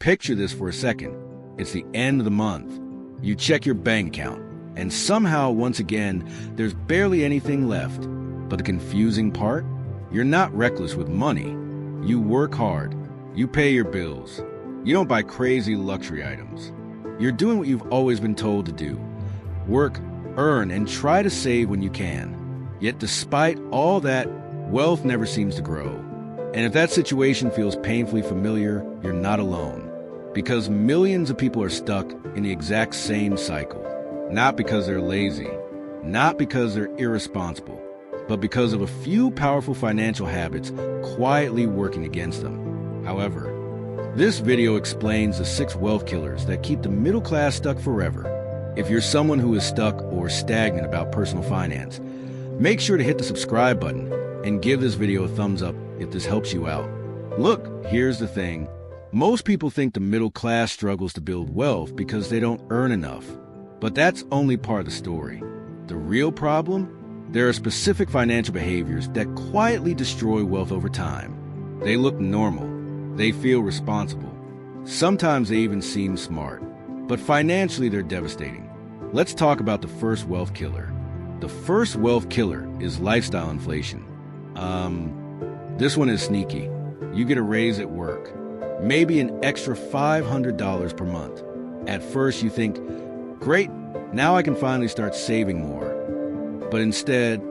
Picture this for a second. It's the end of the month. You check your bank account, and somehow, once again, there's barely anything left. But the confusing part? You're not reckless with money. You work hard. You pay your bills. You don't buy crazy luxury items. You're doing what you've always been told to do. Work, earn, and try to save when you can. Yet despite all that, wealth never seems to grow. And if that situation feels painfully familiar, you're not alone. Because millions of people are stuck in the exact same cycle. Not because they're lazy, not because they're irresponsible, but because of a few powerful financial habits quietly working against them. However, this video explains the 6 wealth killers that keep the middle class stuck forever. If you're someone who is stuck or stagnant about personal finance, make sure to hit the subscribe button and give this video a thumbs up if this helps you out. Look, here's the thing. Most people think the middle class struggles to build wealth because they don't earn enough. But that's only part of the story. The real problem? There are specific financial behaviors that quietly destroy wealth over time. They look normal. They feel responsible. Sometimes they even seem smart. But financially, they're devastating. Let's talk about the first wealth killer. The first wealth killer is lifestyle inflation. This one is sneaky. You get a raise at work. Maybe an extra $500 per month. At first you think, great, now I can finally start saving more. But instead,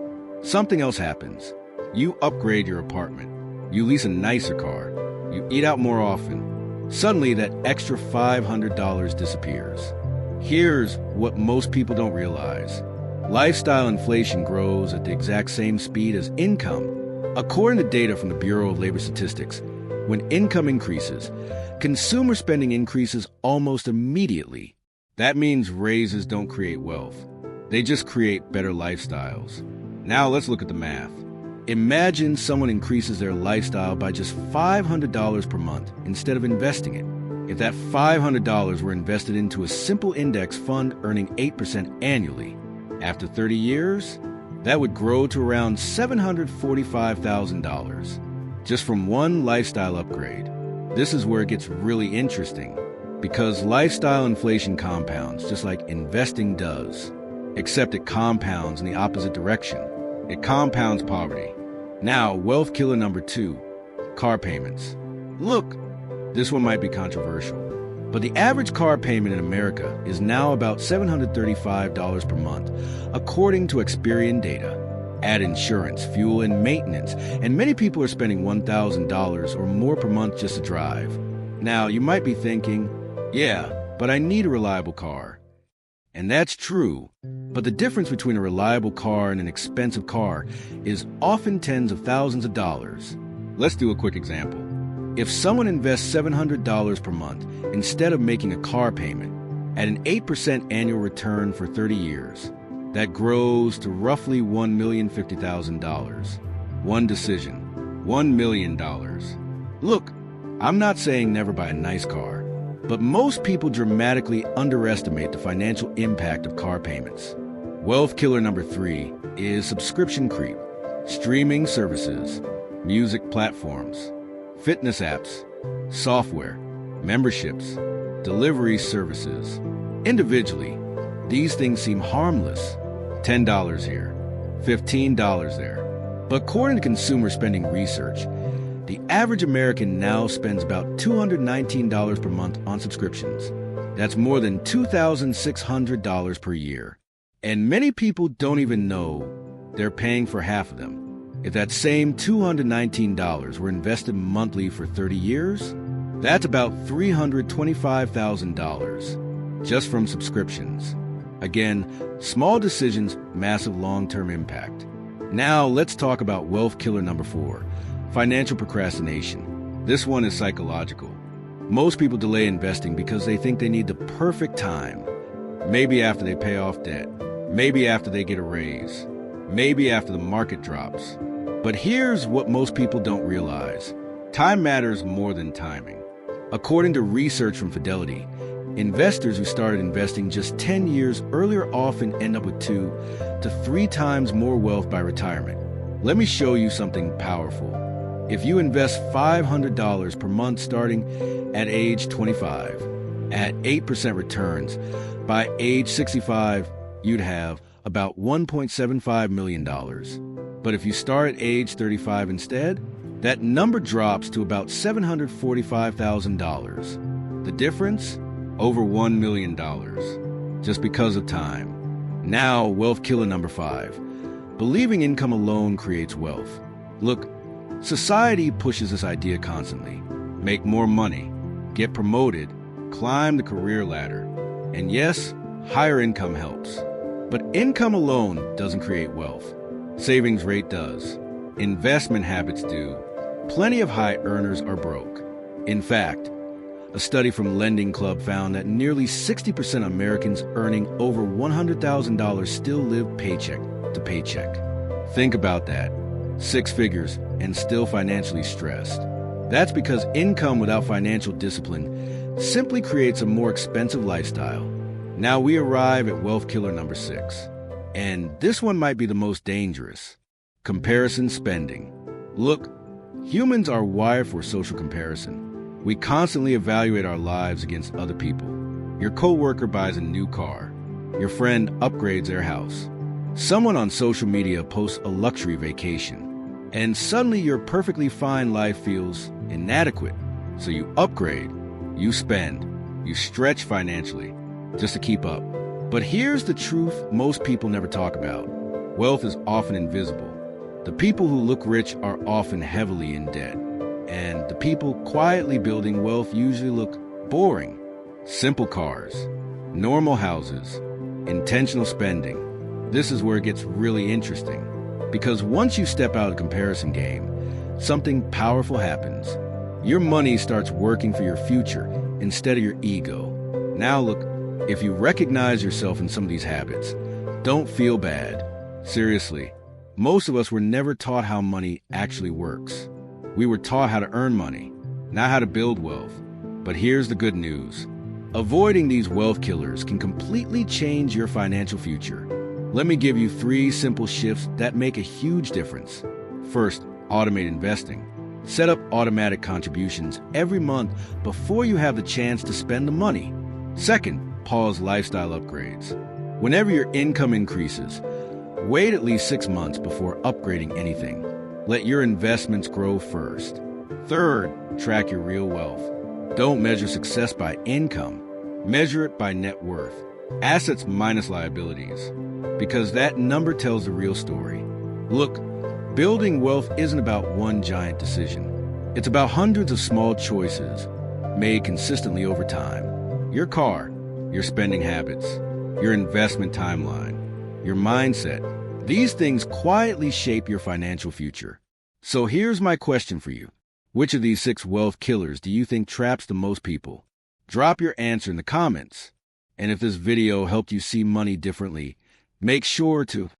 something else happens. You upgrade your apartment. You lease a nicer car. You eat out more often. Suddenly that extra $500 disappears. Here's what most people don't realize. Lifestyle inflation grows at the exact same speed as income. According to data from the Bureau of Labor Statistics, when income increases, consumer spending increases almost immediately. That means raises don't create wealth. They just create better lifestyles. Now let's look at the math. Imagine someone increases their lifestyle by just $500 per month instead of investing it. If that $500 were invested into a simple index fund earning 8% annually, after 30 years, that would grow to around $745,000. Just from one lifestyle upgrade. This is where it gets really interesting, because lifestyle inflation compounds just like investing does, except it compounds in the opposite direction. It compounds poverty. Now, wealth killer number 2, car payments. Look, this one might be controversial, but the average car payment in America is now about $735 per month, according to Experian data. Add insurance, fuel, and maintenance, and many people are spending $1,000 or more per month just to drive. Now, you might be thinking, yeah, but I need a reliable car. And that's true, but the difference between a reliable car and an expensive car is often tens of thousands of dollars. Let's do a quick example. If someone invests $700 per month instead of making a car payment at an 8% annual return for 30 years, that grows to roughly $1,050,000. One decision, $1 million. Look, I'm not saying never buy a nice car, but most people dramatically underestimate the financial impact of car payments. Wealth killer number 3 is subscription creep. Streaming services, music platforms, fitness apps, software, memberships, delivery services. Individually, these things seem harmless. $10 here, $15 there. But according to consumer spending research, the average American now spends about $219 per month on subscriptions. That's more than $2,600 per year. And many people don't even know they're paying for half of them. If that same $219 were invested monthly for 30 years, that's about $325,000 just from subscriptions. Again, small decisions, massive long-term impact. Now let's talk about wealth killer number 4, financial procrastination. This one is psychological. Most people delay investing because they think they need the perfect time. Maybe after they pay off debt. Maybe after they get a raise. Maybe after the market drops. But here's what most people don't realize. Time matters more than timing. According to research from Fidelity, investors who started investing just 10 years earlier often end up with 2 to 3 times more wealth by retirement. Let me show you something powerful. If you invest $500 per month starting, at age 25. At 8% returns, by age 65, you'd have about $1.75 million. But if you start at age 35 instead, that number drops to about $745,000. The difference? Over $1 million. Just because of time. Now, wealth killer number 5. Believing income alone creates wealth. Look, society pushes this idea constantly. Make more money, get promoted, climb the career ladder. And yes, higher income helps. But income alone doesn't create wealth. Savings rate does. Investment habits do. Plenty of high earners are broke. In fact, a study from Lending Club found that nearly 60% of Americans earning over $100,000 still live paycheck to paycheck. Think about that. 6 figures and still financially stressed. That's because income without financial discipline simply creates a more expensive lifestyle. Now we arrive at wealth killer number 6. And this one might be the most dangerous. Comparison spending. Look, humans are wired for social comparison. We constantly evaluate our lives against other people. Your coworker buys a new car. Your friend upgrades their house. Someone on social media posts a luxury vacation. And suddenly your perfectly fine life feels inadequate. So you upgrade, you spend, you stretch financially just to keep up. But here's the truth most people never talk about. Wealth is often invisible. The people who look rich are often heavily in debt. And the people quietly building wealth usually look boring. Simple cars, normal houses, intentional spending. This is where it gets really interesting. Because once you step out of the comparison game, something powerful happens. Your money starts working for your future instead of your ego. Now look, if you recognize yourself in some of these habits, don't feel bad. Seriously, most of us were never taught how money actually works. We were taught how to earn money, not how to build wealth. But here's the good news. Avoiding these wealth killers can completely change your financial future. Let me give you 3 simple shifts that make a huge difference. First, automate investing. Set up automatic contributions every month before you have the chance to spend the money. Second, pause lifestyle upgrades. Whenever your income increases, wait at least 6 months before upgrading anything. Let your investments grow first. Third, track your real wealth. Don't measure success by income. Measure it by net worth. Assets minus liabilities. Because that number tells the real story. Look, building wealth isn't about one giant decision. It's about hundreds of small choices made consistently over time. Your car, your spending habits, your investment timeline, your mindset. These things quietly shape your financial future. So here's my question for you. Which of these 6 wealth killers do you think traps the most people? Drop your answer in the comments. And if this video helped you see money differently, make sure to